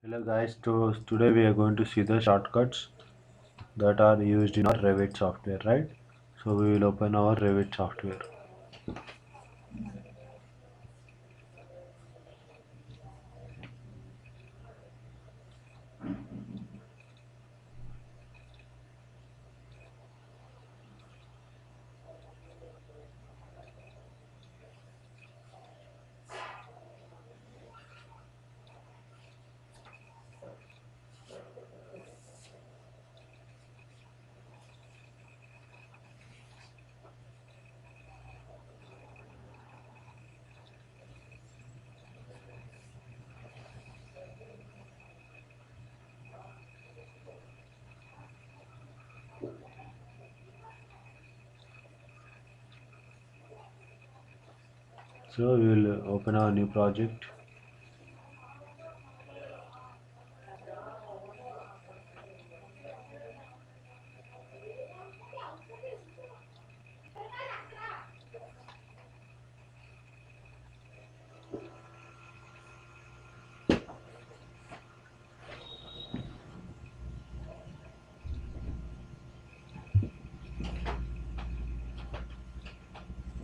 Hello guys, today we are going to see the shortcuts that are used in our Revit software, right? So we will open our Revit software. So we will open our new project.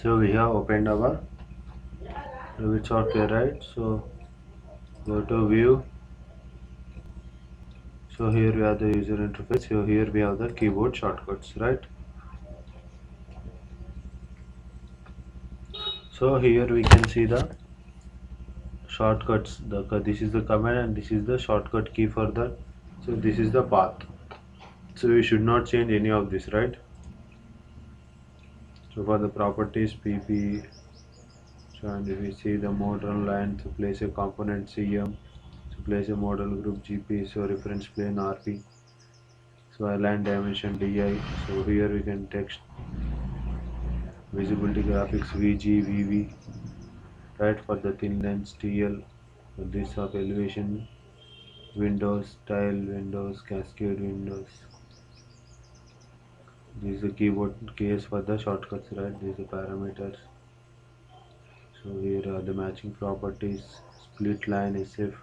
So we have opened our Revit software, right? So go to view. So here we have the user interface. So here we have the keyboard shortcuts, right? So here we can see the shortcuts. This is the command and this is the shortcut key for that. So this is the path. So we should not change any of this, right? So for the properties PP, so and if we see the model line, to place a component CM, so place a model group GP, so reference plane RP, so align dimension DI, so here we can text visibility graphics VG, VV, right, for the thin lens TL, so this of elevation windows, tile windows, cascade windows. This is the keyboard case for the shortcuts, right? These are parameters. So here are the matching properties, split line SF,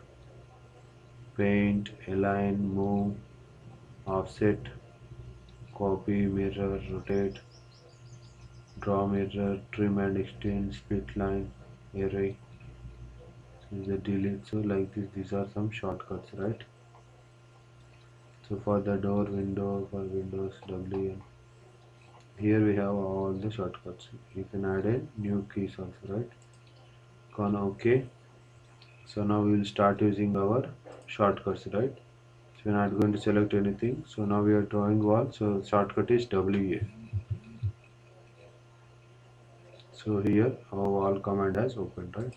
paint, align, move, offset, copy, mirror, rotate, draw mirror, trim and extend, split line, array. This is the delete. So like this, these are some shortcuts, right? So for the door, window, for windows, WN. Here we have all the shortcuts. You can add a new keys also, right? Con OK. So now we will start using our shortcuts, right? So we're not going to select anything. So now we are drawing wall. So shortcut is WA. So here our wall command has opened, right?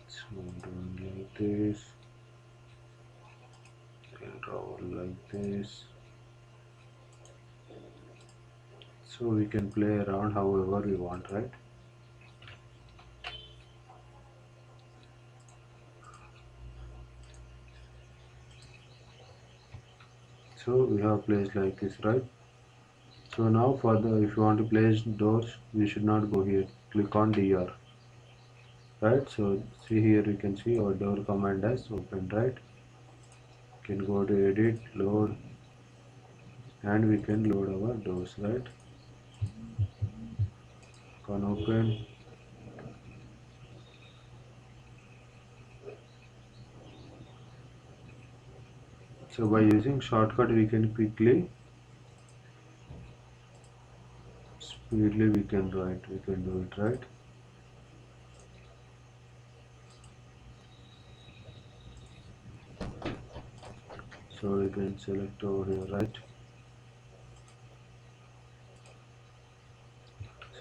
So doing like this, then draw like this. So we can play around however we want, right? So we have placed like this, right? So now for the if you want to place doors, we should not go here. Click on DR, right? So see here you can see our door command has opened, right? You can go to edit, load, and we can load our doors, right? Can open. So by using shortcut we can speedily we can do it, right? So we can select over here, right?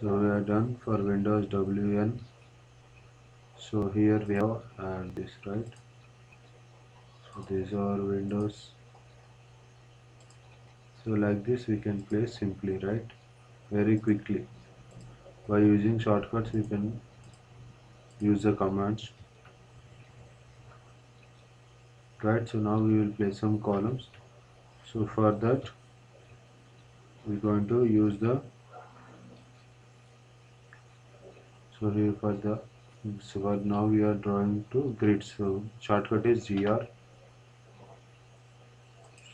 So we are done for Windows WN. So here we have add this, right? So these are windows. So like this we can place simply, right? Very quickly. By using shortcuts we can use the commands, right? So now we will place some columns. So for that we're going to use the So here for the, so for now we are drawing to grid, so shortcut is GR.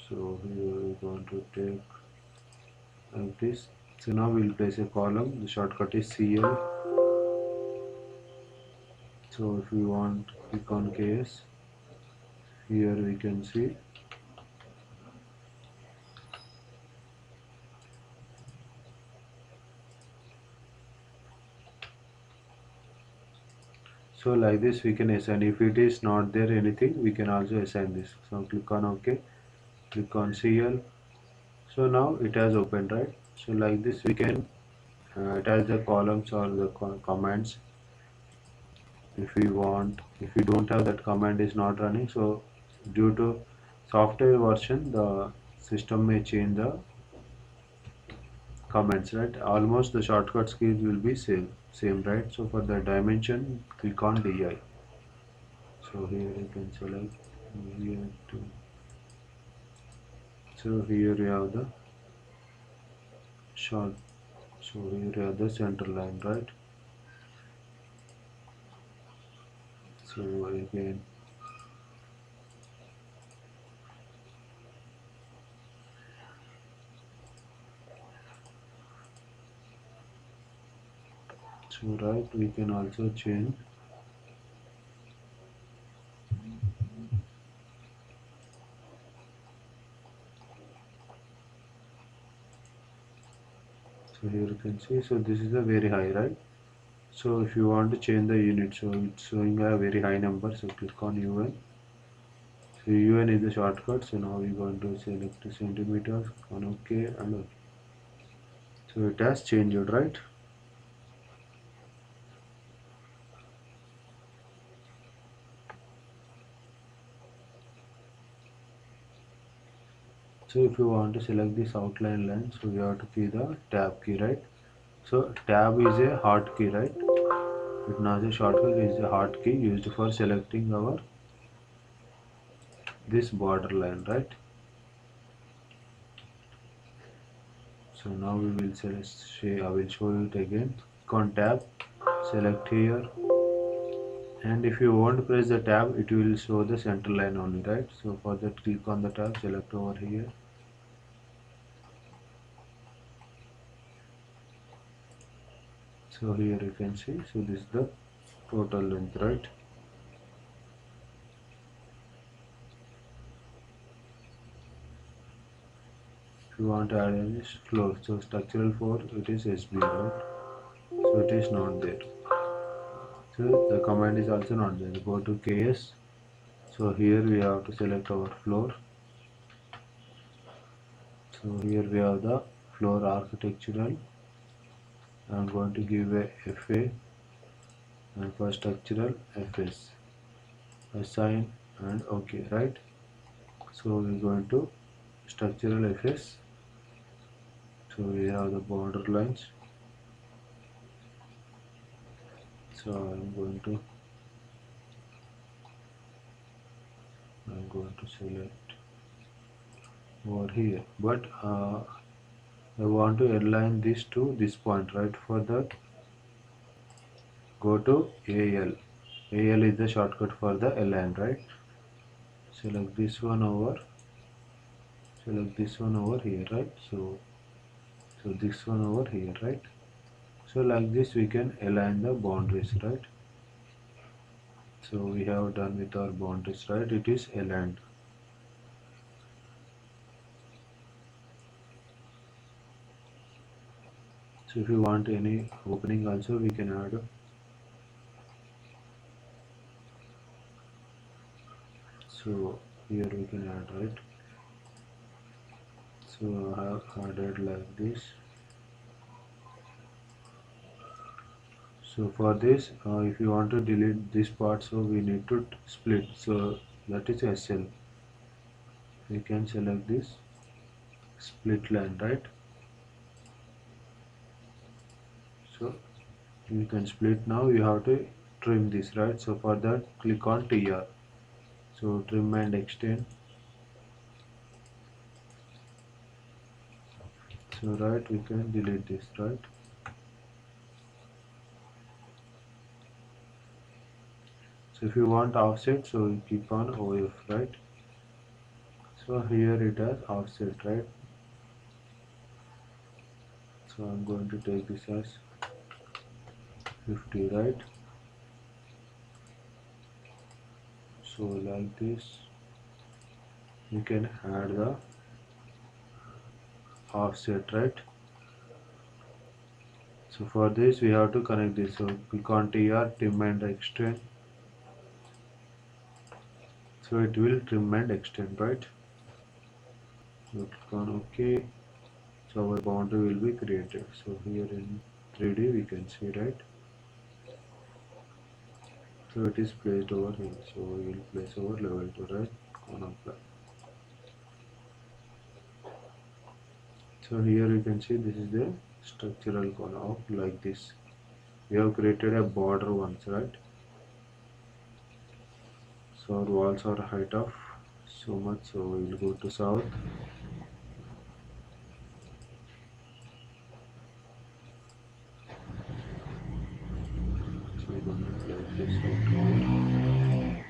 So here we're going to take like this. So now we'll place a column, the shortcut is CL. So if we want, click on KS. Here we can see, so like this we can assign. If it is not there anything, we can also assign this. So click on OK, click on CL. So now it has opened, right? So like this we can attach the columns or the commands. If we want, if we don't have that command is not running, so due to software version the system may change the commands, right? Almost the shortcut keys will be same, right? So for the dimension, click on DI. So here you can select here to, so here you have the short, so here you have the center line, right? So again, so right, we can also change. So here you can see, so this is a very high, right? So if you want to change the unit, so it's showing a very high number, so click on UN. So UN is the shortcut, so now we're going to select centimeters, on OK and OK. So it has changed, right? So if you want to select this outline line, so we have to key the tab key, right? So tab is a hot key, right? It now the shortcut is a hot key used for selecting our this border line, right? So now we will select, I will show it again. Click on tab, select here, and if you won't press the tab, it will show the center line only, right? So for that, click on the tab, select over here. So here you can see, so this is the total length, right? If you want to add any floor, so structural floor, it is SB, right? So it is not there. So the command is also not there. Go to KS. So here we have to select our floor. So here we have the floor architectural. I'm going to give a FA, and for structural FS. Assign and OK, right? So we're going to structural FS. So we have the border lines. So I'm going to select over here, but I want to align this to this point, right? For that, go to AL. AL is the shortcut for the align, right? Select this one over, select this one over here, right? So this one over here, right? So like this we can align the boundaries, right? So we have done with our boundaries, right? It is aligned. So if you want any opening also, we can add. So here we can add, right? So I have added like this. So for this, if you want to delete this part, so we need to split. So that is SL. We can select this split line, right? So you can split. Now you have to trim this, right? So for that, click on TR. So trim and extend. So right, we can delete this, right? So if you want offset, so you click on OF, right? So here it has offset, right? So I'm going to take this as 50, right? So like this, you can add the offset, right? So for this we have to connect this. So click on TR, trim and extend. So it will trim and extend, right? So click on OK. So our boundary will be created. So here in 3D we can see, right? So it is placed over here. So we will place over level 2, right? On apply. So here you can see this is the structural corner of like this. We have created a border once, right? So our walls are height of so much. So we will go to south. So we're going to place this out here.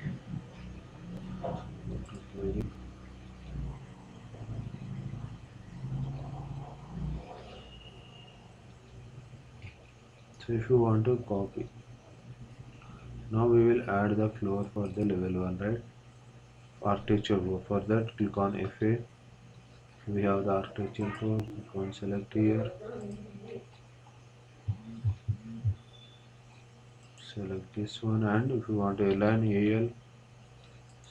Go to query. So if you want to copy, now we will add the floor for the level 1, right? Architecture floor. For that click on FA. We have the architecture floor. Click on select here. Select this one, and if you want to align AL,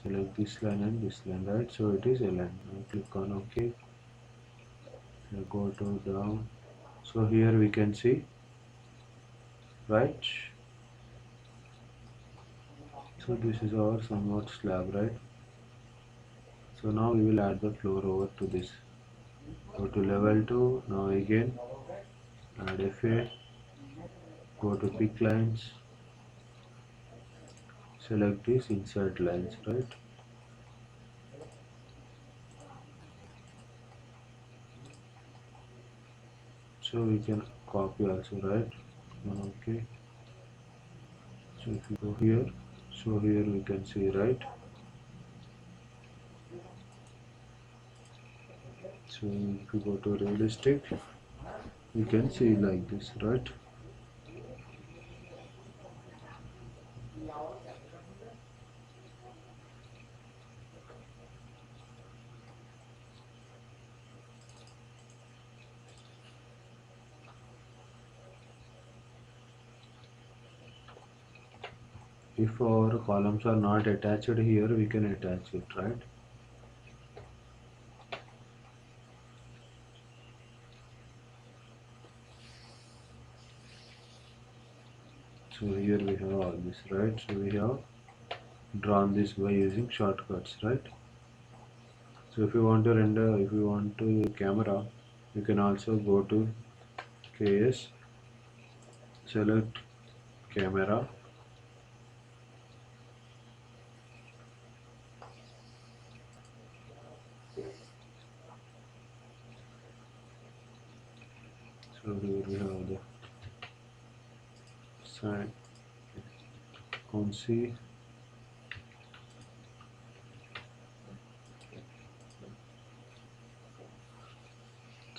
select this line and this line, right? So it is aligned. Now click on OK. Now go to down. So here we can see, right? So this is our somewhat slab, right? So now we will add the floor over to this. Go to level 2. Now again add FA. Go to pick lines. Select this insert lines, right? So we can copy also, right? Okay. So if you go here, so here we can see, right? So if you go to realistic, you can see like this, right? If our columns are not attached here, we can attach it, right? So here we have all this, right? So we have drawn this by using shortcuts, right? So if you want to render, if you want to camera, you can also go to KS, select camera. So here we have the sign on C.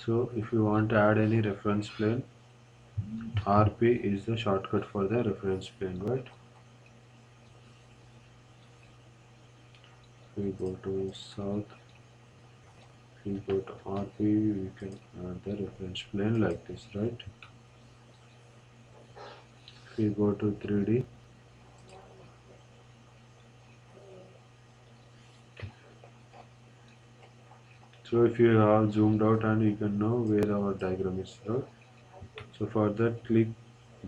So if you want to add any reference plane, RP is the shortcut for the reference plane, right? If we go to south, if we go to RP, we can add the reference plane like this, right? If we go to 3D, so if you have zoomed out and you can know where our diagram is, right? So for that click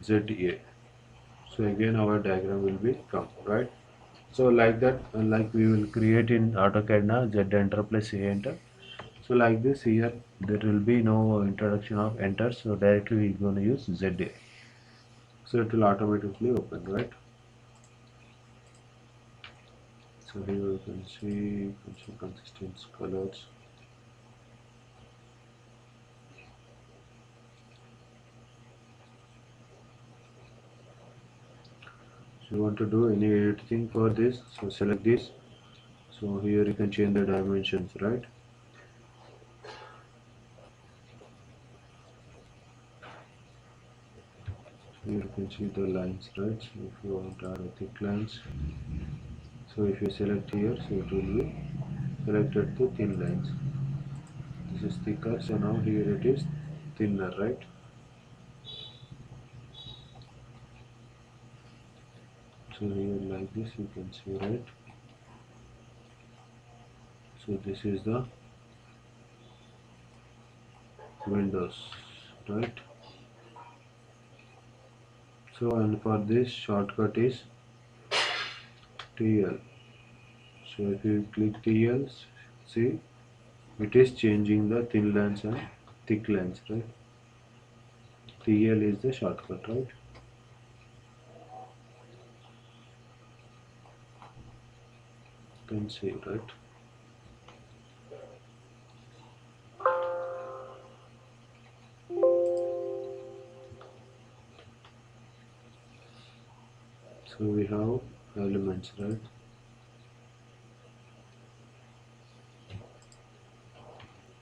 ZA. So again our diagram will be come, right? So like that, like we will create in AutoCAD now, Z enter plus A enter. So like this here, there will be no introduction of enter. So directly we're going to use ZA. So it will automatically open, right? So here you can see consistent colors. So you want to do any editing for this, so select this. So here you can change the dimensions, right? So here you can see the lines, right? So if you want to add a thick lines, so if you select here, so it will be selected to thin lines. This is thicker, so now here it is thinner, right? So here like this you can see, right? So this is the windows, right? So and for this shortcut is TL. So if you click TL, see it is changing the thin lines and thick lines, right? TL is the shortcut, right? You can see, right? So we have elements, right?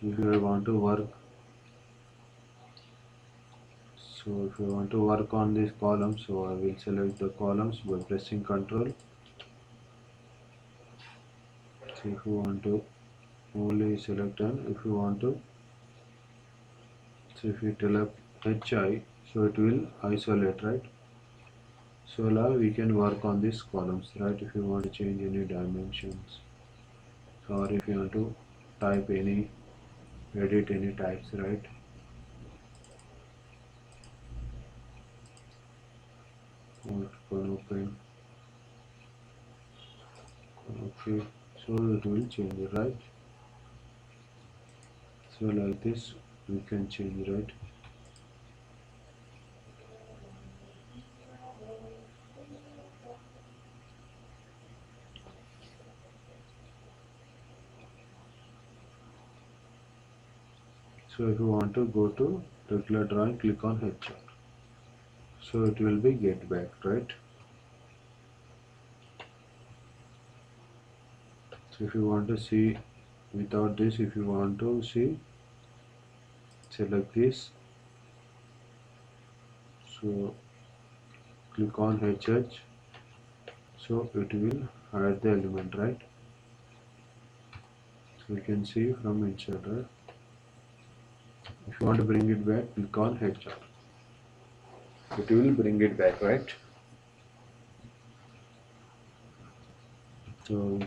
If you want to work, so if you want to work on this column, so I will select the columns by pressing Ctrl. So if you want to only select and if you want to, so if you tell up HI, so it will isolate, right? So now we can work on these columns, right? If you want to change any dimensions or if you want to type any, edit any types, right? Open, okay, so it will change it, right? So like this we can change, right? So if you want to go to regular drawing, click on HR. So it will be get back, right? So if you want to see without this, if you want to see, select this. So click on HH. So it will add the element, right? So you can see from inside, right? If you want to bring it back, click on HR. It will bring it back, right? So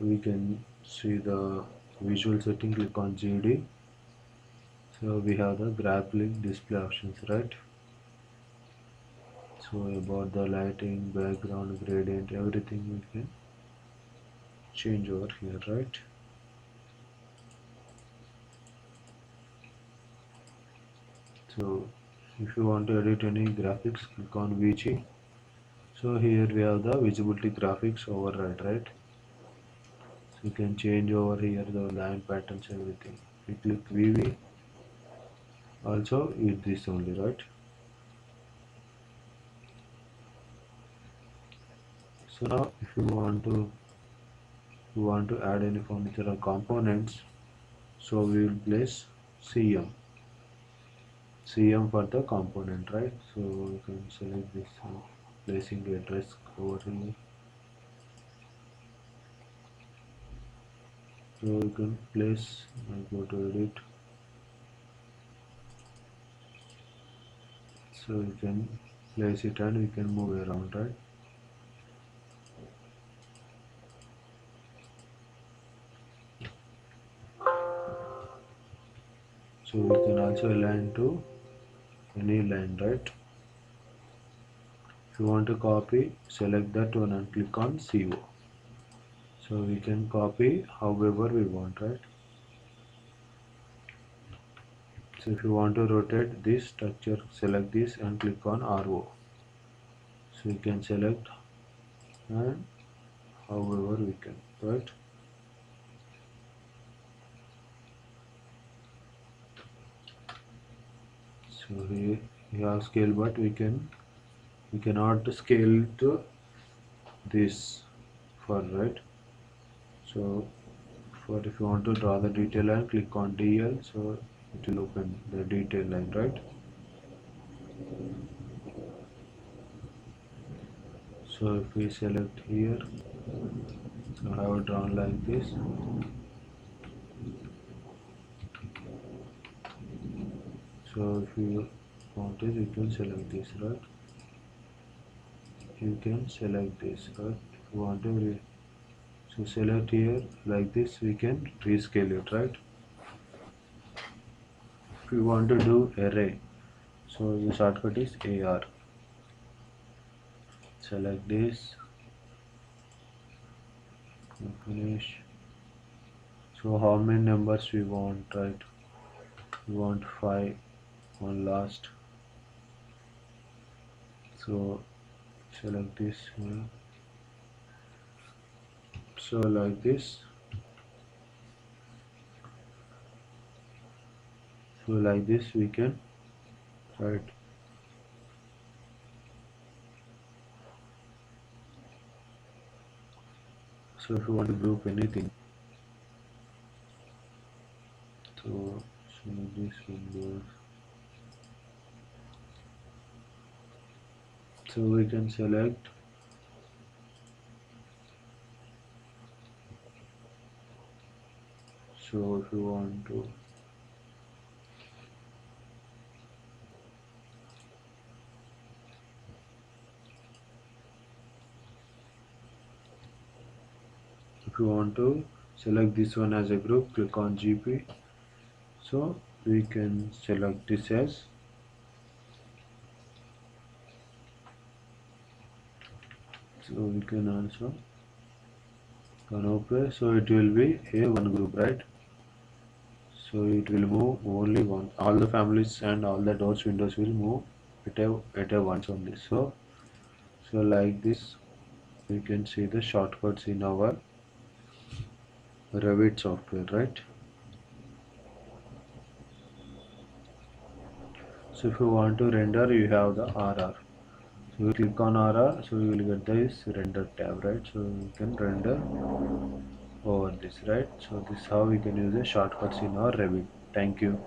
we can see the visual setting. Click on GD. So we have the graphic display options, right? So about the lighting, background, gradient, everything we can change over here, right? So if you want to edit any graphics, click on VG. So here we have the visibility graphics override, right? So you can change over here the line patterns, everything. If you click VV, also it this only, right? So now if you want to add any furniture or components, so we will place CM. CM for the component, right? So you can select this, placing address over here. So you can place, go to edit. So you can place it and you can move around, right? So we can also align to any line, right? If you want to copy, select that one and click on CO. So we can copy however we want, right? So if you want to rotate this structure, select this and click on RO. So you can select and however we can, right? So here we have scale, but we can we cannot scale to this for right. So for if you want to draw the detail line, click on DL, so it will open the detail line, right? So if we select here, so I have drawn like this. So if you want it, you can select this, right? You can select this, right? If you want to so select here like this, we can rescale it, right? If you want to do array, so the shortcut is AR. Select this, finish. So how many numbers we want, right? We want 5 on last. So select this one. So like this. So like this we can write. So if you want to group anything, so this one goes. So we can select. So if you want to select this one as a group, click on GP. So we can select this as, so we can also canopy, so it will be a one group, right? So it will move only one, all the families and all the doors windows will move at a once only. So like this we can see the shortcuts in our Revit software, right? So if you want to render, you have the RR. So you click on RR, so you will get this render tab, right? So you can render over this, right? So this is how we can use the shortcuts in our Revit. Thank you.